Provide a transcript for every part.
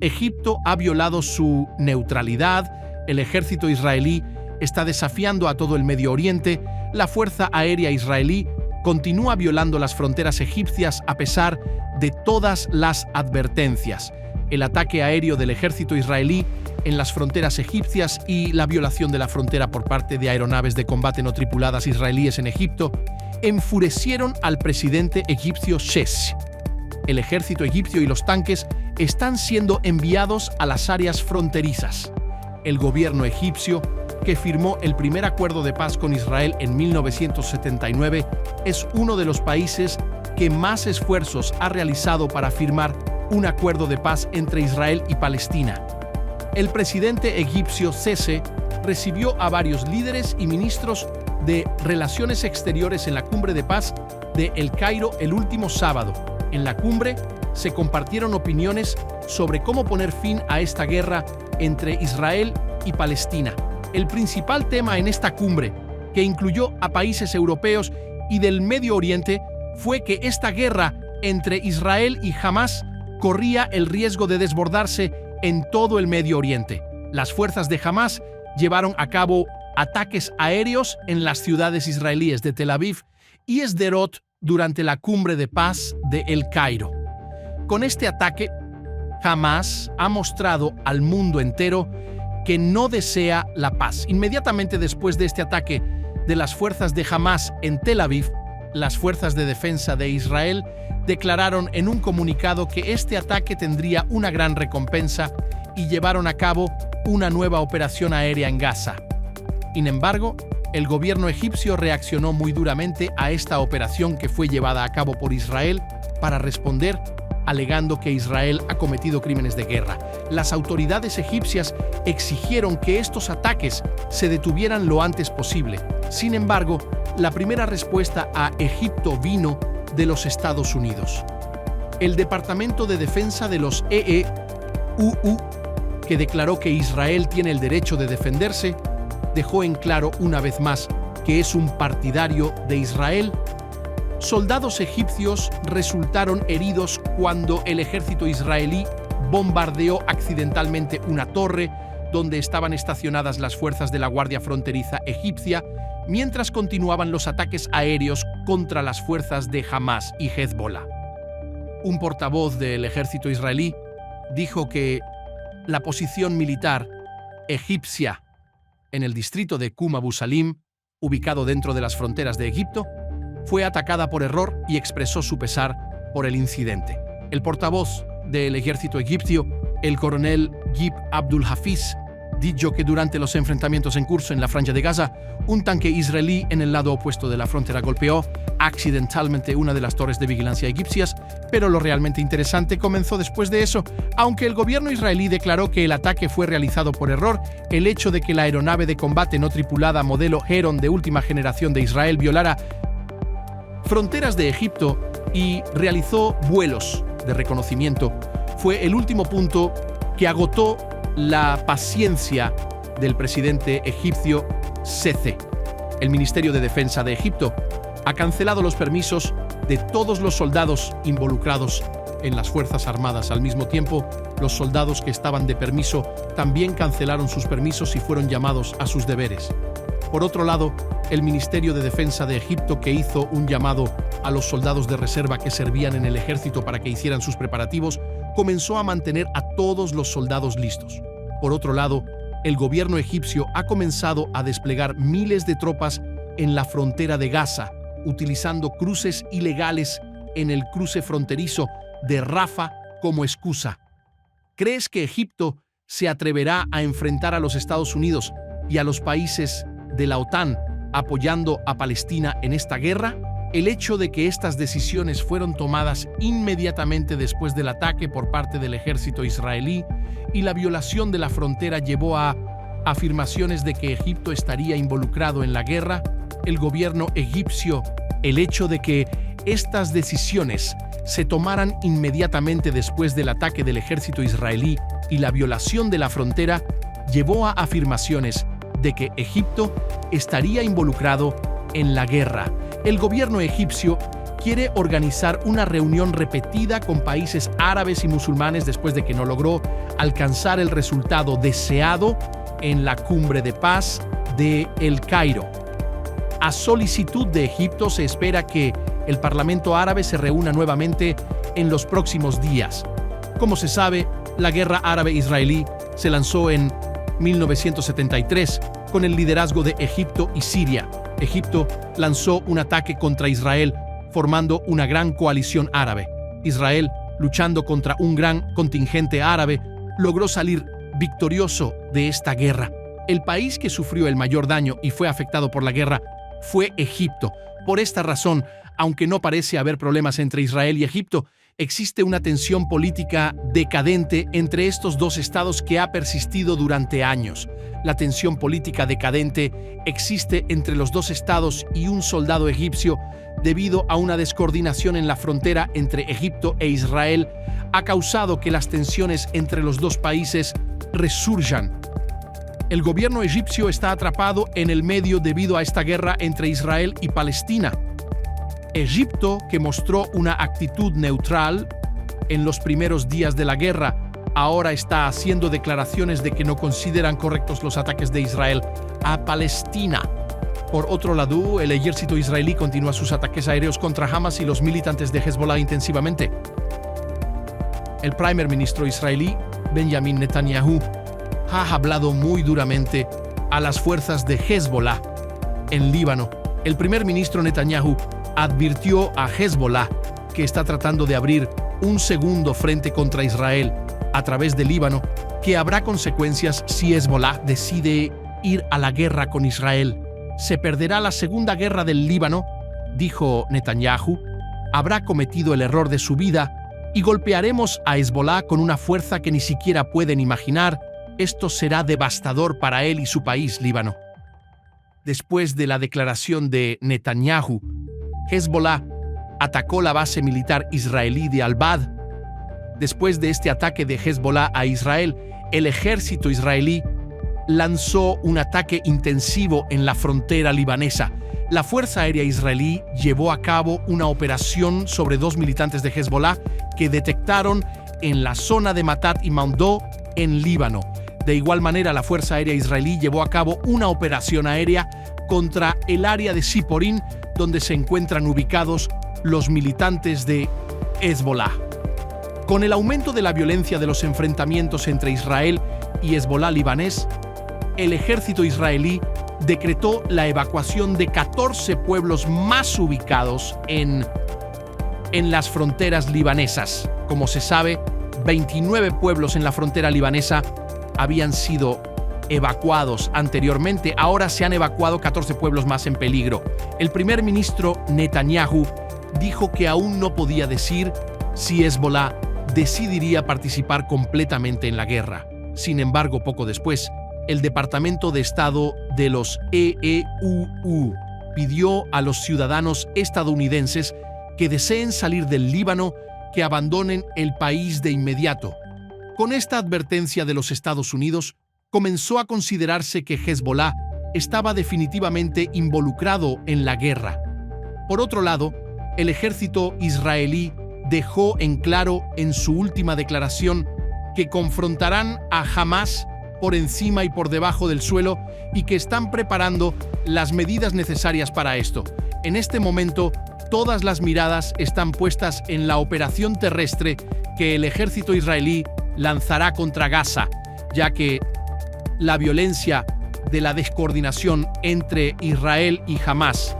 Egipto ha violado su neutralidad, el ejército israelí está desafiando a todo el Medio Oriente, la Fuerza Aérea Israelí continúa violando las fronteras egipcias a pesar de todas las advertencias. El ataque aéreo del ejército israelí en las fronteras egipcias y la violación de la frontera por parte de aeronaves de combate no tripuladas israelíes en Egipto enfurecieron al presidente egipcio Sisi. El ejército egipcio y los tanques están siendo enviados a las áreas fronterizas. El gobierno egipcio, que firmó el primer acuerdo de paz con Israel en 1979, es uno de los países que más esfuerzos ha realizado para firmar un acuerdo de paz entre Israel y Palestina. El presidente egipcio Sisi recibió a varios líderes y ministros de Relaciones Exteriores en la Cumbre de Paz de El Cairo el último sábado. En la cumbre se compartieron opiniones sobre cómo poner fin a esta guerra entre Israel y Palestina. El principal tema en esta cumbre, que incluyó a países europeos y del Medio Oriente, fue que esta guerra entre Israel y Hamás corría el riesgo de desbordarse en todo el Medio Oriente. Las fuerzas de Hamás llevaron a cabo ataques aéreos en las ciudades israelíes de Tel Aviv y Sderot durante la cumbre de paz de El Cairo. Con este ataque, Hamás ha mostrado al mundo entero que no desea la paz. Inmediatamente después de este ataque de las fuerzas de Hamás en Tel Aviv, las fuerzas de defensa de Israel declararon en un comunicado que este ataque tendría una gran recompensa y llevaron a cabo una nueva operación aérea en Gaza. Sin embargo, el gobierno egipcio reaccionó muy duramente a esta operación que fue llevada a cabo por Israel para responder, alegando que Israel ha cometido crímenes de guerra. Las autoridades egipcias exigieron que estos ataques se detuvieran lo antes posible. Sin embargo, la primera respuesta a Egipto vino de los Estados Unidos. El Departamento de Defensa de los EEUU, que declaró que Israel tiene el derecho de defenderse, dejó en claro una vez más que es un partidario de Israel. Soldados egipcios resultaron heridos cuando el ejército israelí bombardeó accidentalmente una torre donde estaban estacionadas las fuerzas de la Guardia Fronteriza egipcia, mientras continuaban los ataques aéreos contra las fuerzas de Hamás y Hezbollah. Un portavoz del ejército israelí dijo que la posición militar egipcia en el distrito de Abu Salim, ubicado dentro de las fronteras de Egipto, fue atacada por error y expresó su pesar por el incidente. El portavoz del ejército egipcio, el coronel Gib Abdul Hafiz, dijo que durante los enfrentamientos en curso en la Franja de Gaza, un tanque israelí en el lado opuesto de la frontera golpeó accidentalmente una de las torres de vigilancia egipcias, pero lo realmente interesante comenzó después de eso. Aunque el gobierno israelí declaró que el ataque fue realizado por error, el hecho de que la aeronave de combate no tripulada modelo Heron de última generación de Israel violara fronteras de Egipto y realizó vuelos de reconocimiento fue el último punto que agotó la paciencia del presidente egipcio Sisi. El Ministerio de Defensa de Egipto ha cancelado los permisos de todos los soldados involucrados en las Fuerzas Armadas. Al mismo tiempo, los soldados que estaban de permiso también cancelaron sus permisos y fueron llamados a sus deberes. Por otro lado, el Ministerio de Defensa de Egipto, que hizo un llamado a los soldados de reserva que servían en el ejército para que hicieran sus preparativos, comenzó a mantener a todos los soldados listos. Por otro lado, el gobierno egipcio ha comenzado a desplegar miles de tropas en la frontera de Gaza, utilizando cruces ilegales en el cruce fronterizo de Rafah como excusa. ¿Crees que Egipto se atreverá a enfrentar a los Estados Unidos y a los países de la OTAN apoyando a Palestina en esta guerra? El hecho de que estas decisiones fueron tomadas inmediatamente después del ataque por parte del ejército israelí y la violación de la frontera llevó a afirmaciones de que Egipto estaría involucrado en la guerra. El gobierno egipcio, el hecho de que estas decisiones se tomaran inmediatamente después del ataque del ejército israelí y la violación de la frontera, llevó a afirmaciones de que Egipto estaría involucrado en la guerra. El gobierno egipcio quiere organizar una reunión repetida con países árabes y musulmanes después de que no logró alcanzar el resultado deseado en la cumbre de paz de El Cairo. A solicitud de Egipto se espera que el Parlamento árabe se reúna nuevamente en los próximos días. Como se sabe, la guerra árabe-israelí se lanzó en 1973 con el liderazgo de Egipto y Siria. Egipto lanzó un ataque contra Israel, formando una gran coalición árabe. Israel, luchando contra un gran contingente árabe, logró salir victorioso de esta guerra. El país que sufrió el mayor daño y fue afectado por la guerra fue Egipto. Por esta razón, aunque no parece haber problemas entre Israel y Egipto, existe una tensión política decadente entre estos dos estados que ha persistido durante años. La tensión política decadente existe entre los dos estados y un soldado egipcio debido a una descoordinación en la frontera entre Egipto e Israel ha causado que las tensiones entre los dos países resurjan. El gobierno egipcio está atrapado en el medio debido a esta guerra entre Israel y Palestina. Egipto, que mostró una actitud neutral en los primeros días de la guerra, ahora está haciendo declaraciones de que no consideran correctos los ataques de Israel a Palestina. Por otro lado, el ejército israelí continúa sus ataques aéreos contra Hamas y los militantes de Hezbollah intensivamente. El primer ministro israelí, Benjamin Netanyahu, ha hablado muy duramente a las fuerzas de Hezbollah en Líbano. El primer ministro Netanyahu advirtió a Hezbollah que está tratando de abrir un segundo frente contra Israel a través de Líbano, que habrá consecuencias si Hezbollah decide ir a la guerra con Israel. Se perderá la segunda guerra del Líbano, dijo Netanyahu, habrá cometido el error de su vida y golpearemos a Hezbollah con una fuerza que ni siquiera pueden imaginar. Esto será devastador para él y su país, Líbano. Después de la declaración de Netanyahu, Hezbollah atacó la base militar israelí de Al-Bad. Después de este ataque de Hezbollah a Israel, el ejército israelí lanzó un ataque intensivo en la frontera libanesa. La Fuerza Aérea Israelí llevó a cabo una operación sobre 2 militantes de Hezbollah que detectaron en la zona de Matat y Maundó, en Líbano. De igual manera, la Fuerza Aérea Israelí llevó a cabo una operación aérea contra el área de Siporín, donde se encuentran ubicados los militantes de Hezbollah. Con el aumento de la violencia de los enfrentamientos entre Israel y Hezbollah libanés, el ejército israelí decretó la evacuación de 14 pueblos más ubicados en las fronteras libanesas. Como se sabe, 29 pueblos en la frontera libanesa habían sido evacuados anteriormente. Ahora se han evacuado 14 pueblos más en peligro. El primer ministro Netanyahu dijo que aún no podía decir si Hezbollah decidiría participar completamente en la guerra. Sin embargo, poco después, el Departamento de Estado de los EEUU pidió a los ciudadanos estadounidenses que deseen salir del Líbano que abandonen el país de inmediato. Con esta advertencia de los Estados Unidos, comenzó a considerarse que Hezbollah estaba definitivamente involucrado en la guerra. Por otro lado, el ejército israelí dejó en claro en su última declaración que confrontarán a Hamas por encima y por debajo del suelo y que están preparando las medidas necesarias para esto. En este momento, todas las miradas están puestas en la operación terrestre que el ejército israelí lanzará contra Gaza, ya que la violencia de la descoordinación entre Israel y Hamas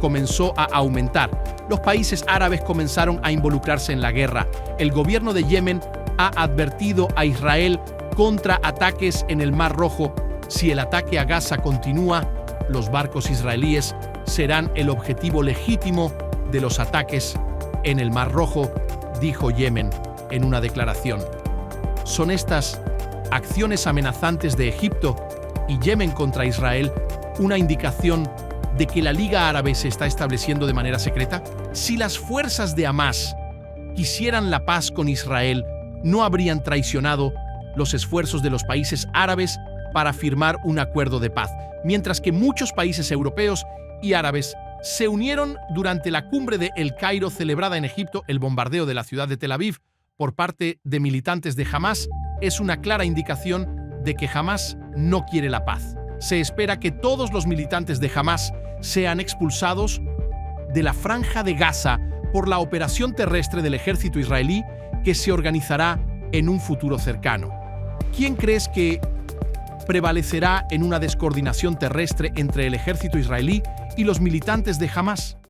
comenzó a aumentar. Los países árabes comenzaron a involucrarse en la guerra. El gobierno de Yemen ha advertido a Israel contra ataques en el Mar Rojo. Si el ataque a Gaza continúa, los barcos israelíes serán el objetivo legítimo de los ataques en el Mar Rojo, dijo Yemen en una declaración. ¿Son estas acciones amenazantes de Egipto y Yemen contra Israel una indicación de que la Liga Árabe se está estableciendo de manera secreta? Si las fuerzas de Hamas quisieran la paz con Israel, no habrían traicionado los esfuerzos de los países árabes para firmar un acuerdo de paz, mientras que muchos países europeos y árabes se unieron durante la cumbre de El Cairo celebrada en Egipto. El bombardeo de la ciudad de Tel Aviv por parte de militantes de Hamás es una clara indicación de que Hamás no quiere la paz. Se espera que todos los militantes de Hamás sean expulsados de la Franja de Gaza por la operación terrestre del ejército israelí que se organizará en un futuro cercano. ¿Quién crees que prevalecerá en una descoordinación terrestre entre el ejército israelí y los militantes de Hamás?